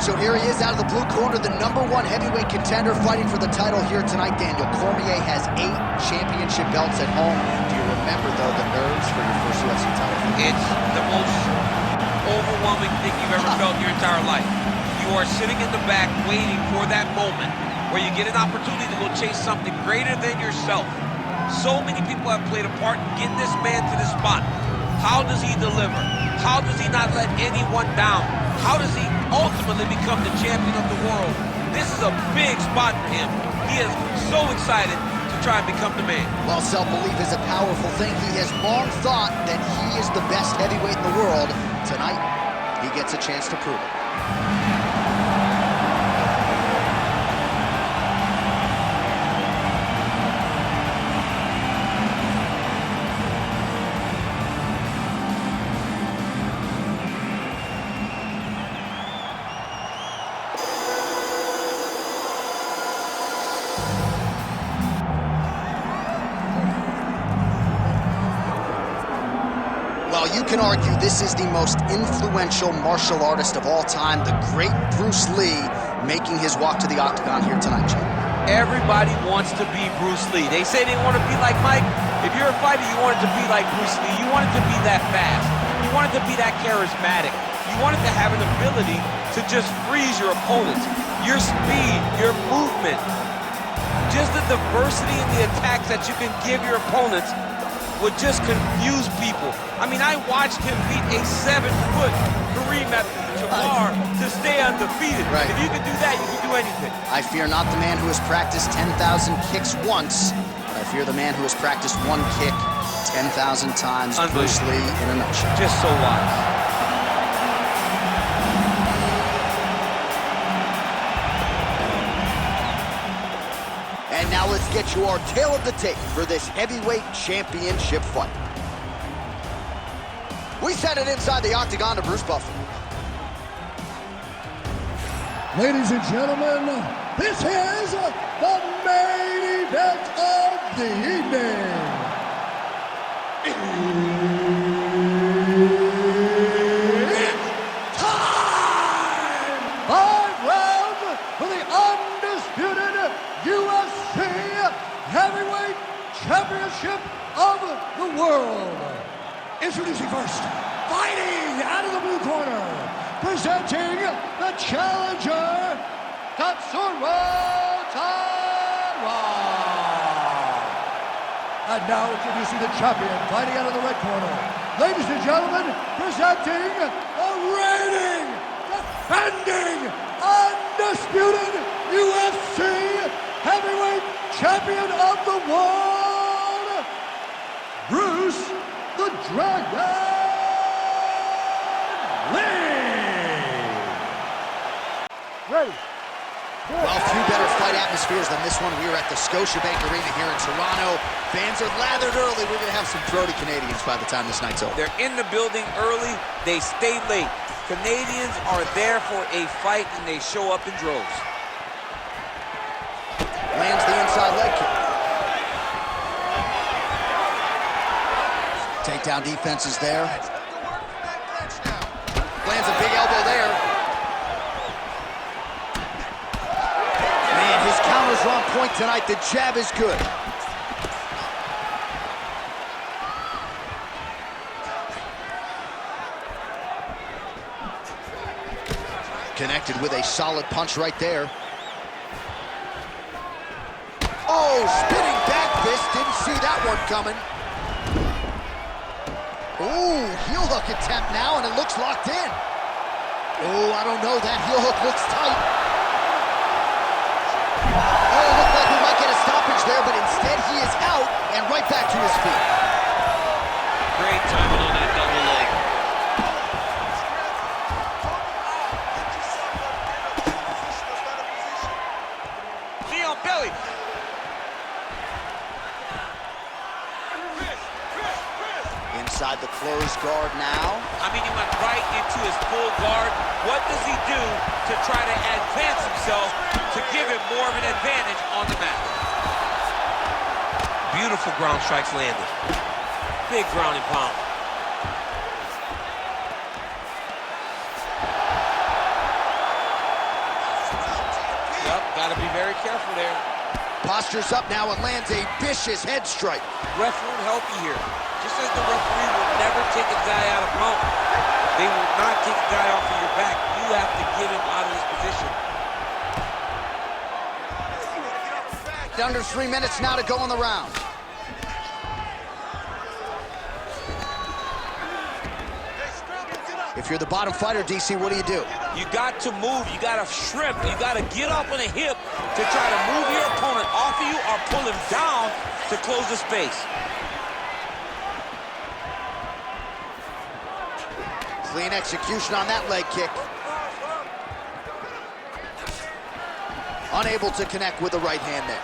So here he is out of the blue corner, the #1 heavyweight contender fighting for the title here tonight. Daniel Cormier has 8 championship belts at home. Do you remember, though, the nerves for your first UFC title? It's the most overwhelming thing you've ever felt in your entire life. You are sitting in the back waiting for that moment where you get an opportunity to go chase something greater than yourself. So many people have played a part in getting this man to this spot. How does he deliver? How does he not let anyone down? How does he ultimately become the champion of the world? This is a big spot for him. He is so excited to try and become the man. Well, self-belief is a powerful thing. He has long thought that he is the best heavyweight in the world. Tonight, he gets a chance to prove it. Well, you can argue this is the most influential martial artist of all time, the great Bruce Lee, making his walk to the octagon here tonight, Jim. Everybody wants to be Bruce Lee. They say they want to be like Mike. If you're a fighter, you want it to be like Bruce Lee. You want it to be that fast. You want it to be that charismatic. You want it to have an ability to just freeze your opponents. Your speed, your movement, just the diversity in the attacks that you can give your opponents would just confuse people. I mean, I watched him beat a 7-foot Kareem Abdul-Jabbar to stay undefeated. Right. If you can do that, you can do anything. I fear not the man who has practiced 10,000 kicks once. I fear the man who has practiced one kick 10,000 times. Bruce Lee in a nutshell. Just so wise. And now let's get you our tale of the tape for this heavyweight championship fight. We send it inside the octagon to Bruce Buffer. Ladies and gentlemen, this is the main event of the evening. It's time! 5 rounds for the undisputed UFC Heavyweight Championship of the world. Introducing first, fighting out of the blue corner, presenting the challenger, Tatsuro Taira. And now introducing the champion, fighting out of the red corner. Ladies and gentlemen, presenting the reigning, defending, undisputed UFC Heavyweight Champion of the world, Bruce the Dragon Lee. Ready. Well, few better fight atmospheres than this one. We are at the Scotiabank Arena here in Toronto. Fans are lathered early. We're going to have some throaty Canadians by the time this night's over. They're in the building early. They stay late. Canadians are there for a fight, and they show up in droves. Lands the inside leg kick. Takedown defense is there. Lands a big elbow there. Man, his counters are on point tonight. The jab is good. Connected with a solid punch right there. Oh, spinning back fist. Didn't see that one coming. Ooh, heel hook attempt now, and it looks locked in. Oh, I don't know. That heel hook looks tight. Oh, it looked like we might get a stoppage there, but instead he is out and right back to his feet. Great timing on that double leg. Knee on belly. Inside the closed guard now. I mean, he went right into his full guard. What does he do to try to advance himself to give him more of an advantage on the mat? Beautiful ground strikes landed. Big ground and pound. careful there. Postures up now and lands a vicious head strike. Ref won't help you here. Just as the referee will never take a guy out of mount, they will not take a guy off of your back. You have to get him out of his position. Under 3 minutes now to go in the round. If you're the bottom fighter, DC, what do? You got to move. You got to shrimp. You got to get up on a hip to try to move your opponent off of you or pull him down to close the space. Clean execution on that leg kick. Unable to connect with the right hand there.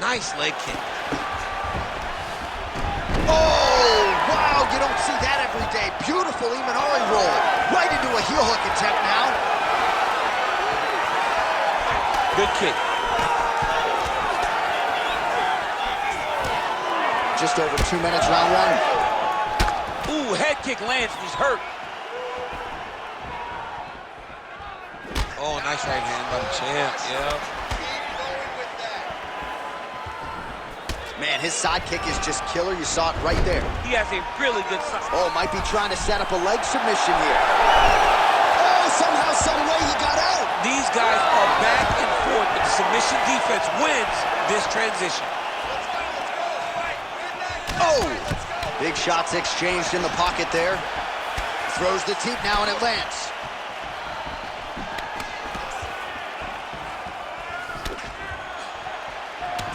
Nice leg kick. Oh, wow, you don't see that every day. Beautiful Imanari roll. Right into a heel hook attempt now. Good kick. Just over 2 minutes, round one. Ooh, head kick lands, he's hurt. Oh, nice right hand by the champ, yeah. Man, his side kick is just killer. You saw it right there. He has a really good side. Oh, might be trying to set up a leg submission here. Oh, somehow, some way he got out. These guys are back and forth, but the submission defense wins this transition. Oh, big shots exchanged in the pocket there. Throws the teep now and it lands.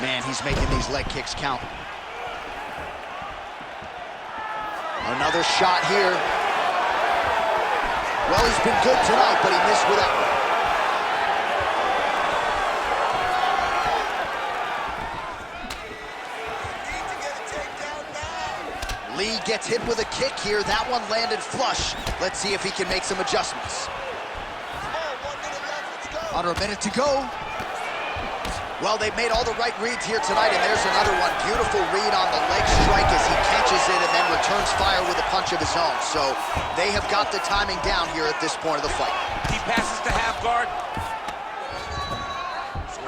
Man, he's making these leg kicks count. Another shot here. Well, he's been good tonight, but he missed with that one. Lee gets hit with a kick here. That one landed flush. Let's see if he can make some adjustments. Under a minute to go. Well, they've made all the right reads here tonight, and there's another one. Beautiful read on the leg strike as he catches it and then returns fire with a punch of his own. So they have got the timing down here at this point of the fight. He passes to half guard.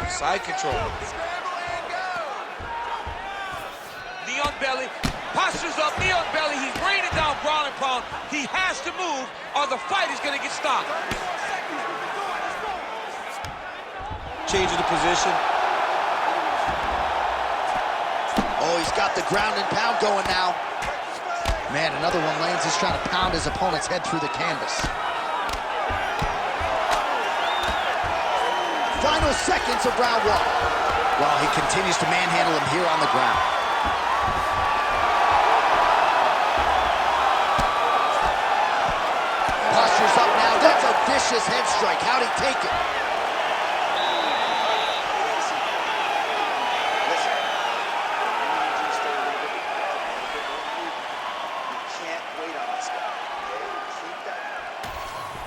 Side control. Knee on belly. Postures up, knee on belly. He's raining down ground and pound. He has to move or the fight is going to get stopped. Changing the position. Oh, he's got the ground and pound going now. Man, another one lands. He's trying to pound his opponent's head through the canvas. Final seconds of round one. Well, he continues to manhandle him here on the ground. Postures up now. That's a vicious head strike. How'd he take it?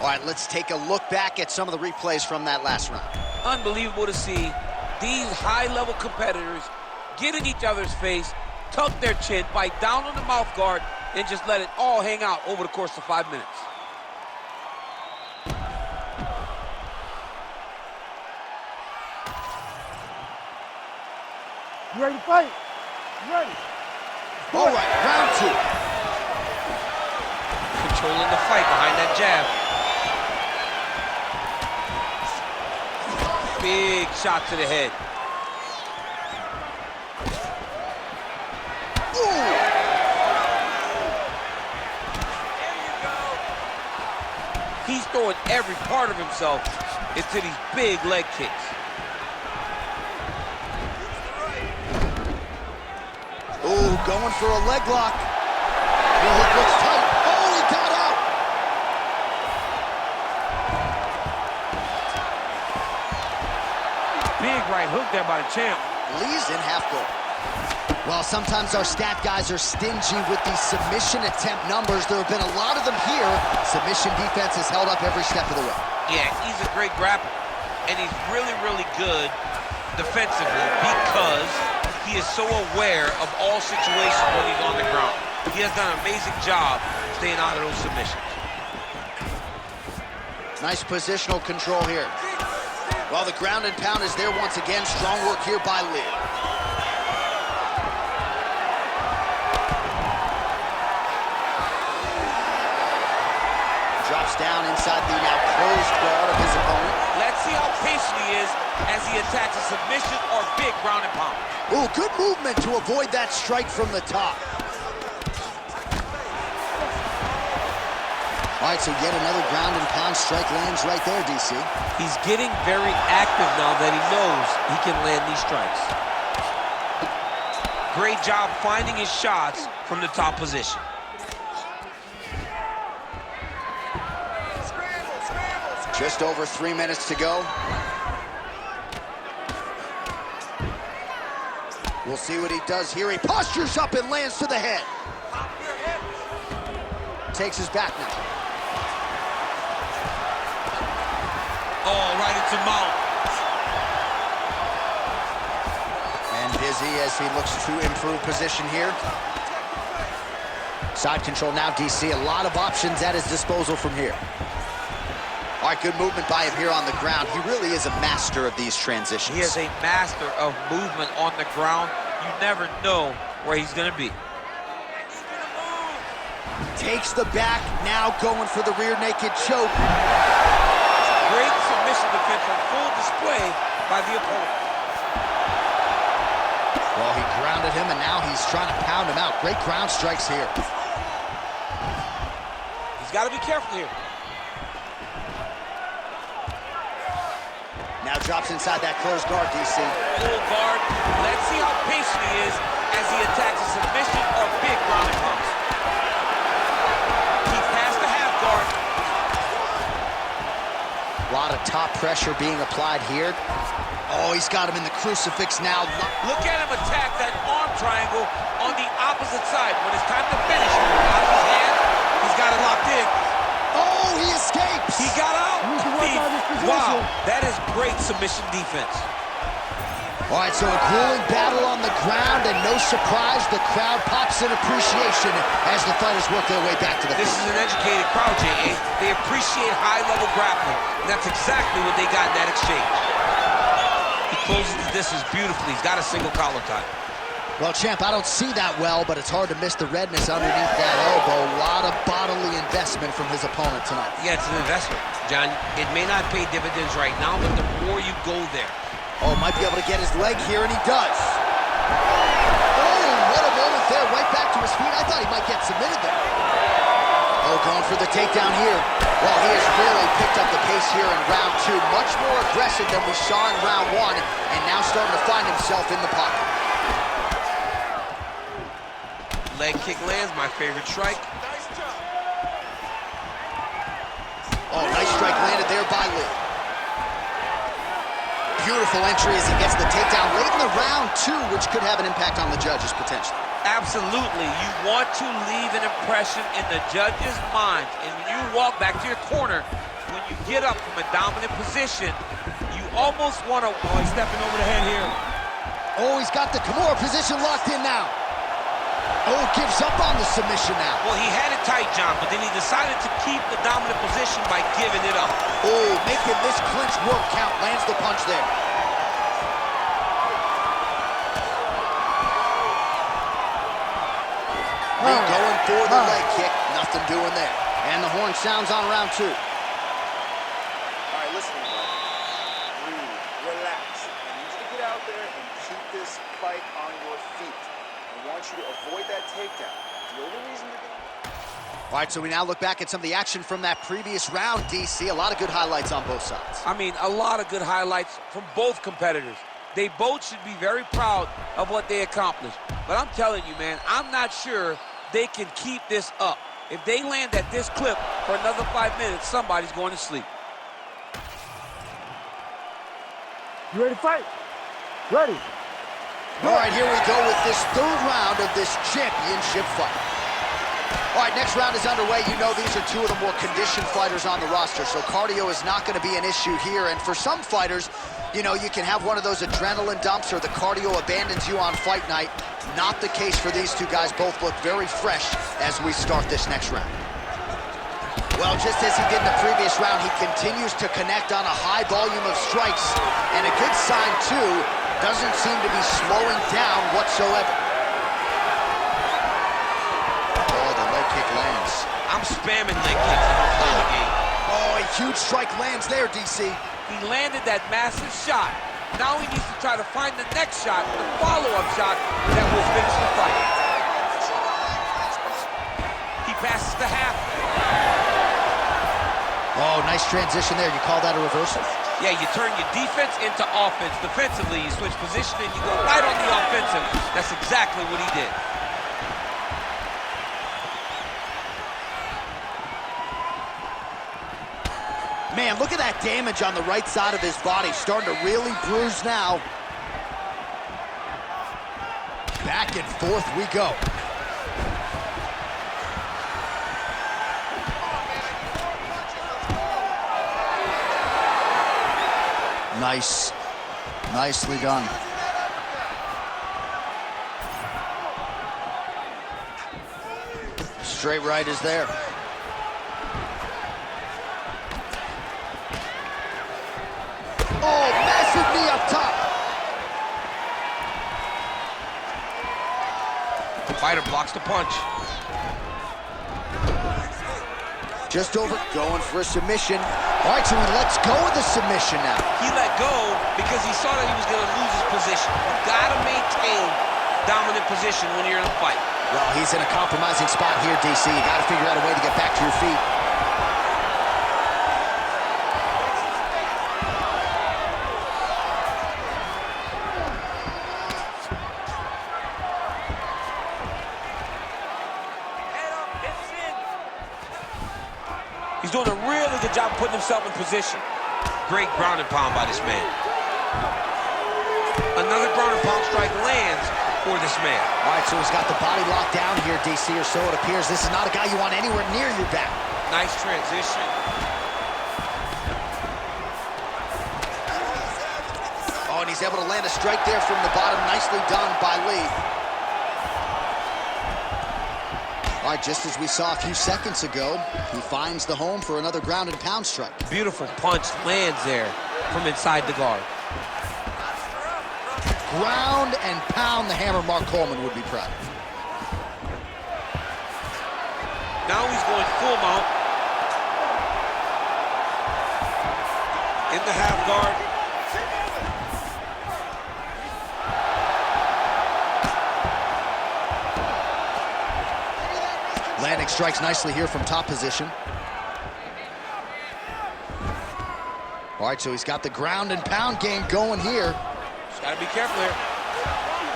All right, let's take a look back at some of the replays from that last round. Unbelievable to see these high-level competitors get in each other's face, tuck their chin, bite down on the mouth guard, and just let it all hang out over the course of 5 minutes. You ready to fight? You ready? All right, round two. Controlling the fight behind that jab. Big shot to the head. Ooh. He's throwing every part of himself into these big leg kicks. Ooh, going for a leg lock. Heel hook looks tight. Oh, he got out. Big right hook there by the champ. Lee's in half guard. Well, sometimes our stat guys are stingy with these submission attempt numbers. There have been a lot of them here. Submission defense has held up every step of the way. Yeah, he's a great grappler. And he's really, really good defensively because he is so aware of all situations when he's on the ground. He has done an amazing job staying out of those submissions. Nice positional control here. Well, the ground and pound is there once again. Strong work here by Lee. Drops down inside the now closed guard of his opponent. Let's see how patient he is as he attacks a submission or big ground and pound. Ooh, good movement to avoid that strike from the top. All right, so yet another ground and pound strike lands right there, DC. He's getting very active now that he knows he can land these strikes. Great job finding his shots from the top position. Just over 3 minutes to go. We'll see what he does here. He postures up and lands to the head. Takes his back now. Oh, right into mount. And busy as he looks to improve position here. Side control now, DC. A lot of options at his disposal from here. All right, good movement by him here on the ground. He really is a master of these transitions. He is a master of movement on the ground. You never know where he's going to be. Takes the back, now going for the rear naked choke. Great submission defense on full display by the opponent. Well, he grounded him, and now he's trying to pound him out. Great ground strikes here. He's got to be careful here. Now drops inside that closed guard, DC. Full guard. Let's see how patient he is as he attacks a submission or big ground and pound. He passed the half guard. A lot of top pressure being applied here. Oh, he's got him in the crucifix now. Look at him attack that arm triangle on the opposite side. When it's time to finish, out of his hand, he's got it locked in. Oh, he escapes. He got out. Wow, that is great submission defense. All right, so a grueling battle on the ground, and no surprise, the crowd pops in appreciation as the fighters work their way back to the This is an educated crowd, J.A. They appreciate high-level grappling, and that's exactly what they got in that exchange. He closes the distance beautifully. He's got a single collar tie. Well, champ, I don't see that well, but it's hard to miss the redness underneath that elbow. A lot of bodily investment from his opponent tonight. Yeah, it's an investment, John. It may not pay dividends right now, but the more you go there. Oh, might be able to get his leg here, and he does. Oh, what a moment there. Right back to his feet. I thought he might get submitted there. Oh, going for the takedown here. Well, he has really picked up the pace here in round two. Much more aggressive than we saw in round one, and now starting to find himself in the pocket. Leg kick lands, my favorite strike. Oh, nice strike landed there by Lee. Beautiful entry as he gets the takedown late in the round, too, which could have an impact on the judges, potentially. Absolutely. You want to leave an impression in the judge's mind. And when you walk back to your corner, when you get up from a dominant position, you almost want to... Oh, he's stepping over the head here. Oh, he's got the Kimura position locked in now. Oh, gives up on the submission now. Well, he had it tight, John, but then he decided to keep the dominant position by giving it up. Oh, making this clinch work count. Lands the punch there. Lee going for the leg kick. Nothing doing there. And the horn sounds on round two. All right, listen, buddy. Breathe, relax. I need you to get out there and keep this fight on your feet. I want you to avoid that takedown. The only reason you're going... All right, so we now look back at some of the action from that previous round, DC. A lot of good highlights on both sides. I mean, a lot of good highlights from both competitors. They both should be very proud of what they accomplished. But I'm telling you, man, I'm not sure they can keep this up. If they land at this clip for another 5 minutes, somebody's going to sleep. You ready to fight? Ready. All right, here we go with this third round of this championship fight. All right, next round is underway. You know these are two of the more conditioned fighters on the roster, so cardio is not going to be an issue here. And for some fighters, you know, you can have one of those adrenaline dumps or the cardio abandons you on fight night. Not the case for these two guys. Both look very fresh as we start this next round. Well, just as he did in the previous round, he continues to connect on a high volume of strikes. And a good sign, too, doesn't seem to be slowing down whatsoever. Oh, the leg kick lands. I'm spamming leg kicks if I'm playing the game. Oh, a huge strike lands there, DC. He landed that massive shot. Now he needs to try to find the next shot, the follow-up shot that will finish the fight. He passes the half. Oh, nice transition there. You call that a reversal? Yeah, you turn your defense into offense. Defensively, you switch position and you go right on the offensive. That's exactly what he did. Man, look at that damage on the right side of his body. Starting to really bruise now. Back and forth we go. Nice. Nicely done. Straight right is there. Oh, massive knee up top. The fighter blocks the punch. Just over, going for a submission. All right, so he lets go of the submission now. He let go because he saw that he was going to lose his position. You got to maintain dominant position when you're in a fight. Well, he's in a compromising spot here, DC. You got to figure out a way to get back to your feet. He's doing a really good job putting himself in position. Great ground and pound by this man. Another ground and pound strike lands for this man. All right, so he's got the body locked down here, DC, or so it appears. This is not a guy you want anywhere near your back. Nice transition. Oh, and he's able to land a strike there from the bottom. Nicely done by Lee. All right, just as we saw a few seconds ago, he finds the home for another ground and pound strike. Beautiful punch lands there from inside the guard. Ground and pound, the hammer Mark Coleman would be proud. Now he's going full mount. In the half guard. Landing strikes nicely here from top position. All right, so he's got the ground and pound game going here. Just gotta be careful here.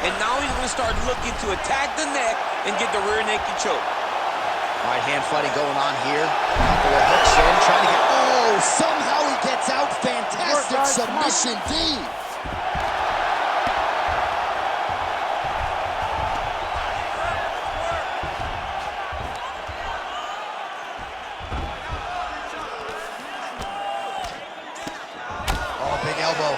And now he's gonna start looking to attack the neck and get the rear naked choke. All right, hand fighting going on here. Couple of hooks in, trying to get, oh, somehow he gets out. Fantastic submission D. Elbow.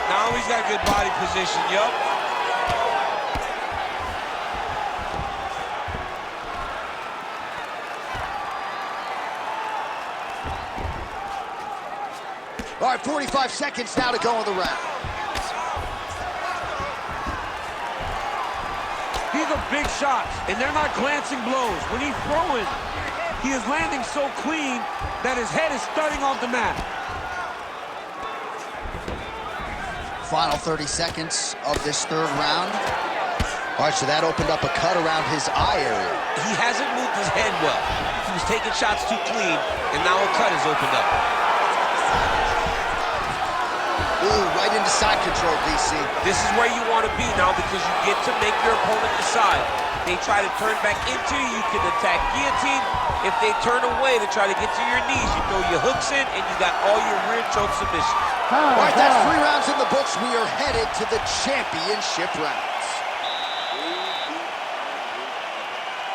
Now he's got good body position, yup. All right, 45 seconds now to go in the round. These are big shots, and they're not glancing blows. When he's throwing, he is landing so clean that his head is starting off the mat. Final 30 seconds of this third round. All right, so that opened up a cut around his eye area. He hasn't moved his head well. He was taking shots too clean, and now a cut has opened up. Ooh, right into side control, DC. This is where you want to be now because you get to make your opponent decide. They try to turn back into you, you can attack guillotine. If they turn away to try to get to your knees, you throw your hooks in and you got all your rear choke submissions. All right, that's 3 rounds in the books. We are headed to the championship rounds.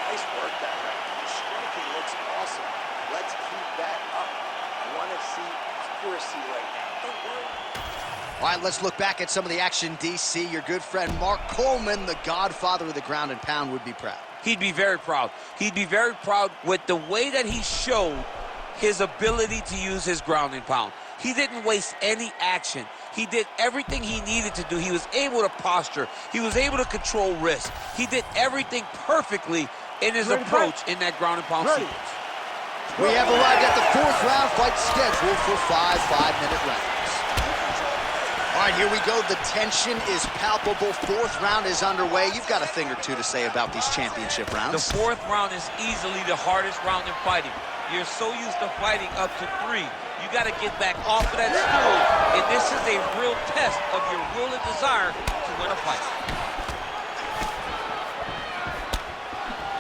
Nice work that round. The striking looks awesome. Let's keep that up. I want to see accuracy right now. Don't worry. All right, let's look back at some of the action, DC. Your good friend Mark Coleman, the godfather of the ground and pound, would be proud. He'd be very proud. He'd be very proud with the way that he showed his ability to use his ground and pound. He didn't waste any action. He did everything he needed to do. He was able to posture. He was able to control risk. He did everything perfectly in his approach in that ground and pound sequence. We have arrived at the 4th round fight scheduled for 5 5-minute rounds. All right, here we go. The tension is palpable. 4th round is underway. You've got a thing or two to say about these championship rounds. The 4th round is easily the hardest round in fighting. You're so used to fighting up to 3. You got to get back off of that stool, and this is a real test of your will and desire to win a fight.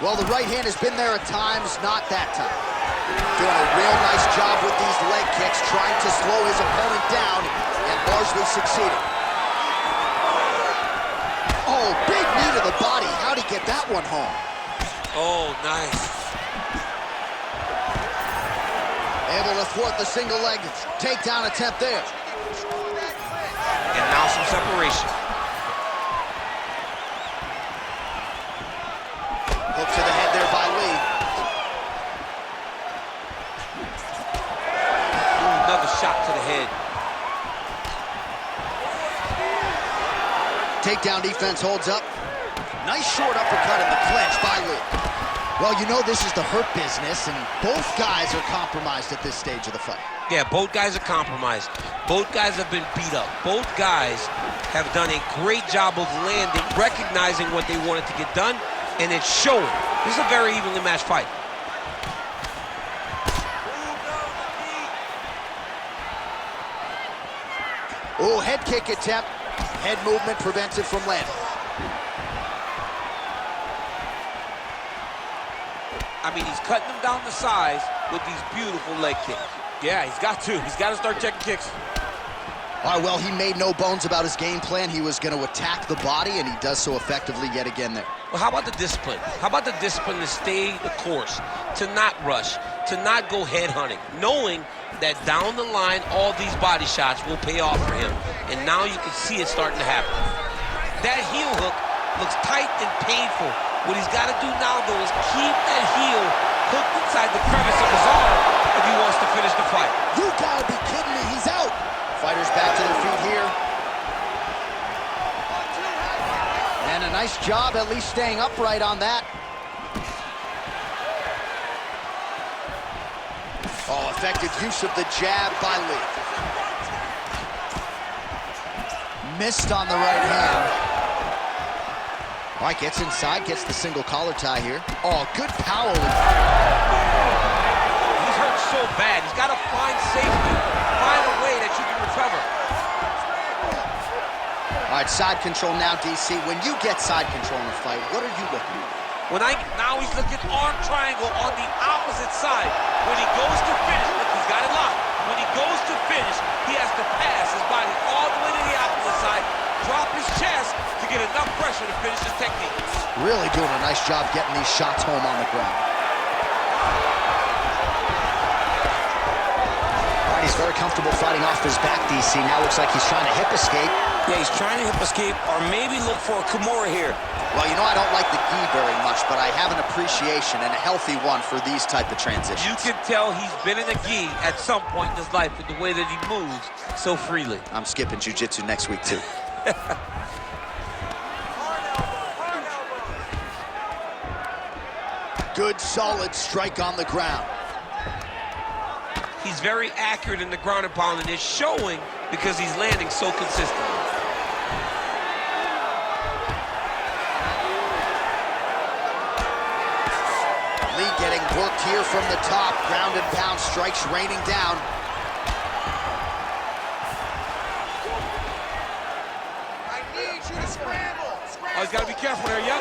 Well, the right hand has been there at times, not that time. Doing a real nice job with these leg kicks, trying to slow his opponent down, and largely succeeding. Oh, big knee to the body. How'd he get that one home? Oh, nice. Able to thwart the single leg takedown attempt there. And now some separation. Hook to the head there by Lee. Ooh, another shot to the head. Takedown defense holds up. Nice short uppercut in the clinch by Lee. Well, you know this is the hurt business, and both guys are compromised at this stage of the fight. Yeah, both guys are compromised. Both guys have been beat up. Both guys have done a great job of landing, recognizing what they wanted to get done, and it's showing. This is a very evenly matched fight. Oh, head kick attempt. Head movement prevents it from landing. I mean, he's cutting them down the sides with these beautiful leg kicks. Yeah, he's got to. He's got to start checking kicks. All right, well, he made no bones about his game plan. He was going to attack the body, and he does so effectively yet again there. Well, how about the discipline? How about the discipline to stay the course, to not rush, to not go head hunting, knowing that down the line, all these body shots will pay off for him. And now you can see it starting to happen. That heel hook looks tight and painful. What he's got to do now, though, is keep that heel hooked inside the crevice of his arm if he wants to finish the fight. You gotta be kidding me, he's out. Fighters back to their feet here. And a nice job at least staying upright on that. Oh, effective use of the jab by Lee. Missed on the right hand. All right, gets inside, gets the single collar tie here. Oh, good power. He's hurt so bad. He's got to find safety, find a way that you can recover. All right, side control now, DC. When you get side control in a fight, what are you looking at? Now he's looking arm triangle on the opposite side. When he goes to finish, look, he's got it locked. When he goes to finish, he has to pass his body all the way to the opposite side, drop his chest to get enough pressure to finish his technique. Really doing a nice job getting these shots home on the ground. All right, he's very comfortable fighting off his back, DC. Now looks like he's trying to hip escape. Yeah, he's trying to hip escape or maybe look for a Kimura here. Well, you know, I don't like the gi very much, but I have an appreciation, and a healthy one, for these type of transitions. You can tell he's been in a gi at some point in his life with the way that he moves so freely. I'm skipping jiu-jitsu next week, too. Good, solid strike on the ground. He's very accurate in the ground and pound, and it's showing because he's landing so consistently. Lee getting worked here from the top. Ground and pound strikes raining down. I need you to scramble. Oh, he's got to be careful there, yeah?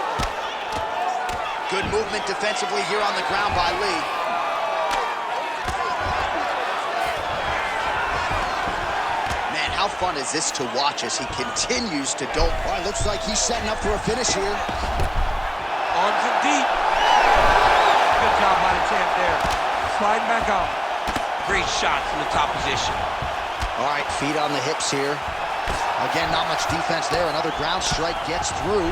Good movement defensively here on the ground by Lee. Man, how fun is this to watch as he continues to dope? All right, looks like he's setting up for a finish here. Arms in deep. Good job by the champ there. Sliding back out. Great shot from the top position. All right, feet on the hips here. Again, not much defense there. Another ground strike gets through.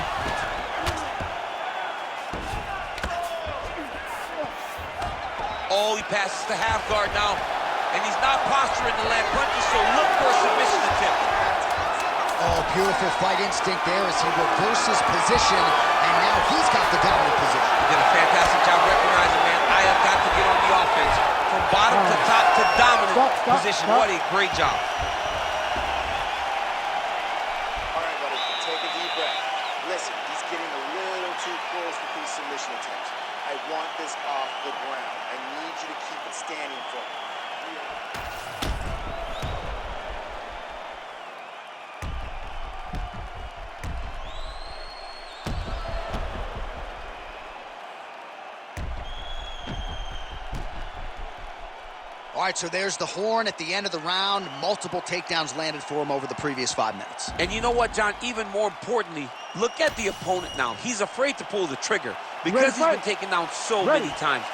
Oh, he passes the half guard now. And he's not posturing to land punches, so look for a submission attempt. Oh, beautiful fight instinct there as he reverses position, and now he's got the dominant position. He did a fantastic job recognizing, man, I have got to get on the offense. From bottom to top to dominant position. What a great job. All right, buddy, take a deep breath. Listen, he's getting a little too close with these submission attempts. I want this off the ground. I need you to keep it standing for me. All right, so there's the horn at the end of the round. Multiple takedowns landed for him over the previous 5 minutes. And you know what, John? Even more importantly, look at the opponent now. He's afraid to pull the trigger because he's been taken down so many times.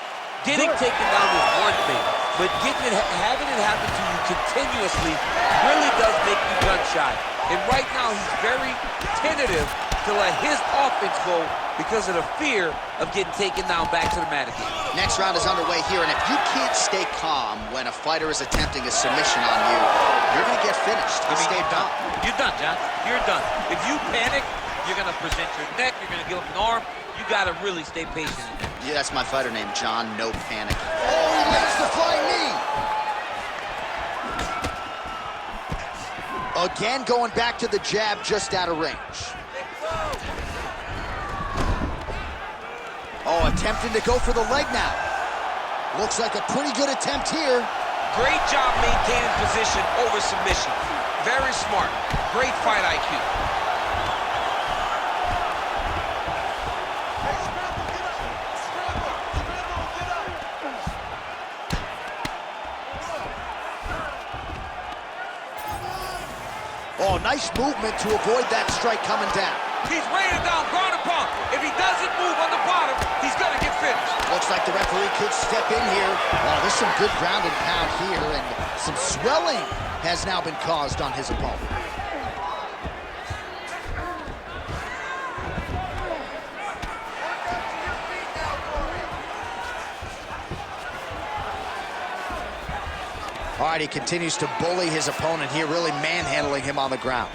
Getting taken down is one thing, but having it happen to you continuously really does make you gun shy. And right now, he's very tentative to let his offense go because of the fear of getting taken down back to the mat again. Next round is underway here, and if you can't stay calm when a fighter is attempting a submission on you, you're going to get finished. Stay calm. You're done, John. You're done. If you panic, you're going to present your neck, you're going to give up an arm. You got to really stay patient. Yeah, that's my fighter name, John No Panic. Oh, he lands the flying knee! Again, going back to the jab just out of range. Oh, attempting to go for the leg now. Looks like a pretty good attempt here. Great job maintaining position over submission. Very smart. Great fight IQ. Oh, nice movement to avoid that strike coming down. He's weighing down, ground and pound. If he doesn't move on the bottom, he's gonna get finished. Looks like the referee could step in here. Oh, there's some good ground and pound here, and some swelling has now been caused on his opponent. All right, he continues to bully his opponent here, really manhandling him on the ground.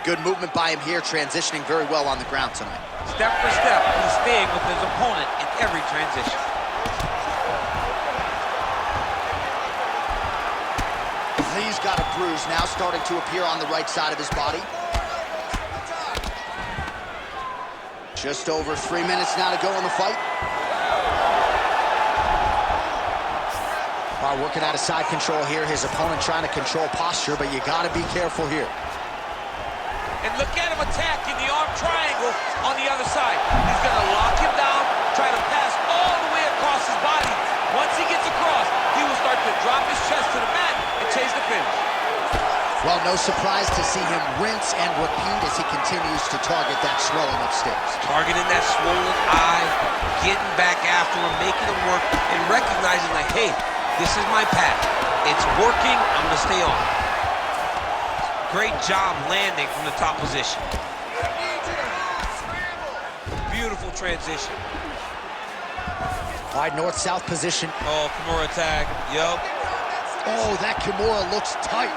Good movement by him here, transitioning very well on the ground tonight. Step for step, he's staying with his opponent in every transition. Lee's got a bruise now starting to appear on the right side of his body. Just over 3 minutes now to go in the fight. All right, working out of side control here. His opponent trying to control posture, but you got to be careful here. And look at him attacking the arm triangle on the other side. He's going to lock him down, try to pass all the way across his body. Once he gets across, he will start to drop his chest to the mat and chase the finish. Well, no surprise to see him rinse and repeat as he continues to target that swelling upstairs. Targeting that swollen eye, getting back after him, making him work, and recognizing that, hey, this is my path. It's working, I'm going to stay on. Great job landing from the top position. Beautiful transition. All right, north-south position. Oh, Kimura tag. Yup. Oh, that Kimura looks tight.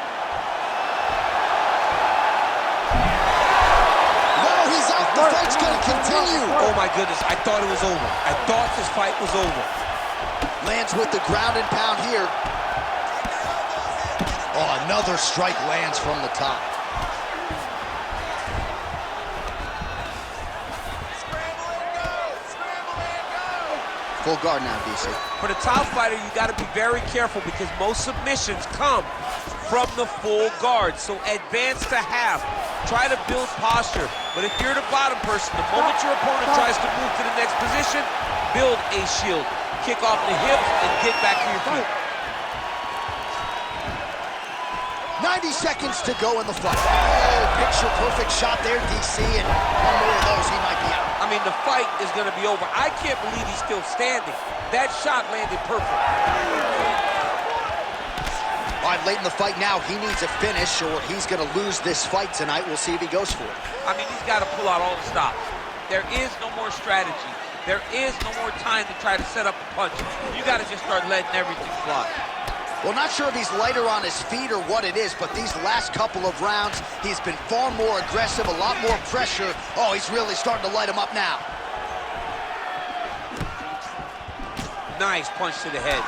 No, he's out. The fight's going to continue. Oh, my goodness. I thought it was over. I thought this fight was over. Lands with the ground and pound here. Oh, another strike lands from the top. Full guard now, DC. For the top fighter, you got to be very careful because most submissions come from the full guard. So advance to half. Try to build posture. But if you're the bottom person, the moment your opponent tries to move to the next position, build a shield. Kick off the hips and get back to your feet. 90 seconds to go in the fight. Oh, picture-perfect shot there, DC, and one more of those, he might be out. I mean, the fight is going to be over. I can't believe he's still standing. That shot landed perfect. All right, late in the fight now, he needs a finish or he's going to lose this fight tonight. We'll see if he goes for it. I mean, he's got to pull out all the stops. There is no more strategy. There is no more time to try to set up a punch. You got to just start letting everything fly. Well, not sure if he's lighter on his feet or what it is, but these last couple of rounds, he's been far more aggressive, a lot more pressure. Oh, he's really starting to light him up now. Nice punch to the head.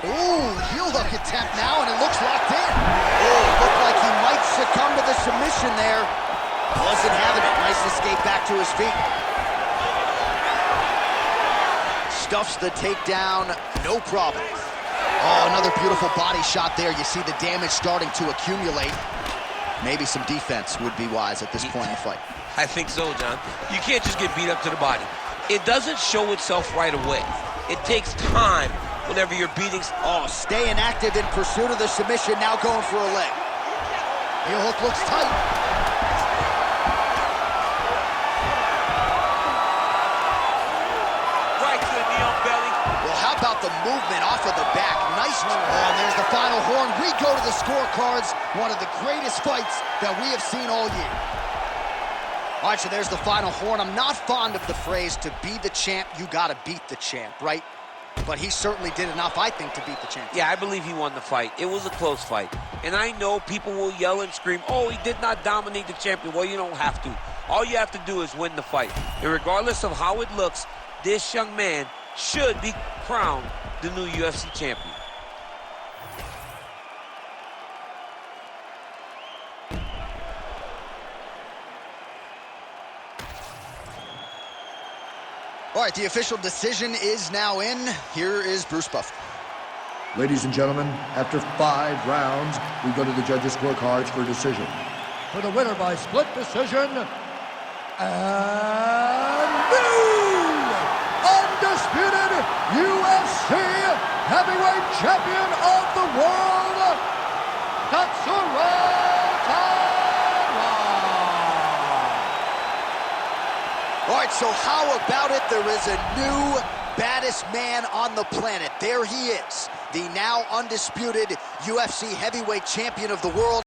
Ooh, heel hook attempt now, and it looks locked in. Oh, looked like he might succumb to the submission there. Wasn't having it. Nice escape back to his feet. Stuffs the takedown, no problem. Oh, another beautiful body shot there. You see the damage starting to accumulate. Maybe some defense would be wise at this point in the fight. I think so, John. You can't just get beat up to the body. It doesn't show itself right away. It takes time whenever you're beating. Oh, staying active in pursuit of the submission, now going for a leg. Heel hook looks tight. Right to the knee on belly. Well, how about the movement off of the back? Nice. Oh, and there's the final horn. We go to the scorecards. One of the greatest fights that we have seen all year. All right, so there's the final horn. I'm not fond of the phrase, to be the champ, you gotta beat the champ, right? But he certainly did enough, I think, to beat the champ. Yeah, I believe he won the fight. It was a close fight. And I know people will yell and scream, oh, he did not dominate the champion. Well, you don't have to. All you have to do is win the fight. And regardless of how it looks, this young man should be crowned the new UFC champion. All right, the official decision is now in. Here is Bruce Buffer. Ladies and gentlemen, after 5 rounds, we go to the judges' scorecards for decision. For the winner by split decision, and new undisputed UFC heavyweight champion of the world, Tatsuro. All right, so how about it? There is a new baddest man on the planet. There he is, the now undisputed UFC heavyweight champion of the world.